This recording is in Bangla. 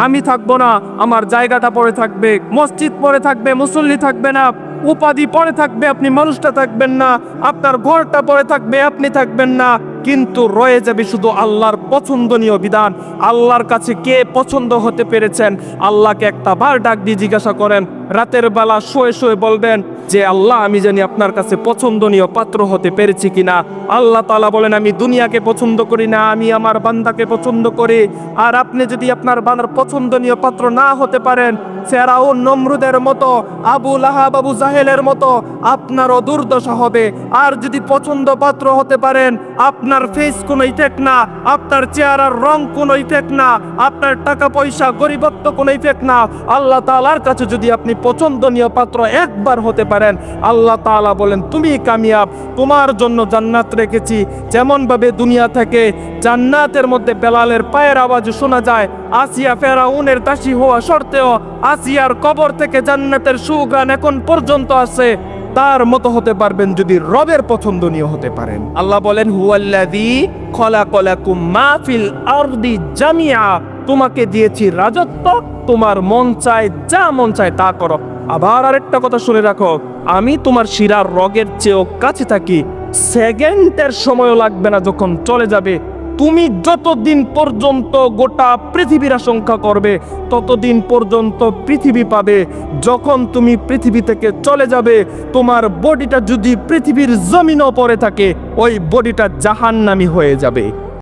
আমি থাকবো না, আমার জায়গাটা পড়ে থাকবে, মসজিদ পড়ে থাকবে, মুসল্লি থাকবে না, উপাধি পড়ে থাকবে, আপনি মানুষটা থাকবেন না, আপনার ঘরটা পড়ে থাকবে, আপনি থাকবেন না, কিন্তু রয়ে যাবে শুধু আল্লাহর পছন্দনীয় বিধান। আল্লাহর কাছে কে পছন্দ হতে পেরেছেন, আল্লাহকে একটা বার ডাক দিয়ে জিজ্ঞাসা করেন, রাতের বেলা শুয়ে শুয়ে বলবেন যে আল্লাহ, আমি জানি আপনার কাছে পছন্দনীয় পাত্র হতে পেরেছি কিনা। আল্লাহ তাআলা বলেন, আমি দুনিয়াকে পছন্দ করি না, আমি আমার বান্দাকে পছন্দ করি। আর আপনি যদি আপনার বান্দার পছন্দনীয় পাত্র না হতে পারেন, ফেরাউন নমরুদের মতো, আবু লাহাব আবু জাহেলের মতো আপনারও দুর্দশা হবে। আর যদি পছন্দ পাত্র হতে পারেন, আপনার ফেস কোনো ইফেক্ট না, আপনার চেহারার রং কোনো ইফেক্ট না, আপনার টাকা পয়সা গরিবত্ব কোনো ইফেক্ট না, আল্লাহ তাআলার কাছে যদি আপনি পছন্দনীয় পাত্র একবার হতে পারেন, আল্লাহ তাআলা বলেন তুমি কামিয়াব, তোমার জন্য জান্নাত রেখেছি। যেমন ভাবে দুনিয়া থেকে জান্নাতের মধ্যে বেলালের পায়ের আওয়াজ শোনা যায়, আসিয়া ফেরাউনের দাসী হওয়া সত্ত্বেও আসিয়ার কবর থেকে জান্নাতের সুগান এখন পর্যন্ত আছে, তার মতো হতে পারবেন যদি রবের পছন্দনীয় হতে পারেন। আল্লাহ বলেন, হুয়াল্লাযী খলাকালাকুম মা ফিল আরদি জামিআ, তোমাকে দিয়েছি রাজত্ব, তোমার মন চায় যা মন চায় তা করো। আবার আরেকটা কথা শুনে রাখো, আমি তোমার শিরার রগের চেয়েও কাছে থাকি, সেকেন্ডের সময়ও লাগবে না যখন চলে যাবে। তুমি যতদিন পর্যন্ত গোটা পৃথিবীর আশঙ্কা করবে ততদিন পর্যন্ত পৃথিবী পাবে। যখন তুমি পৃথিবী থেকে চলে যাবে, তোমার বডিটা যদি পৃথিবীর জমিনও পড়ে থাকে, ওই বডিটা জাহান্নামী হয়ে যাবে।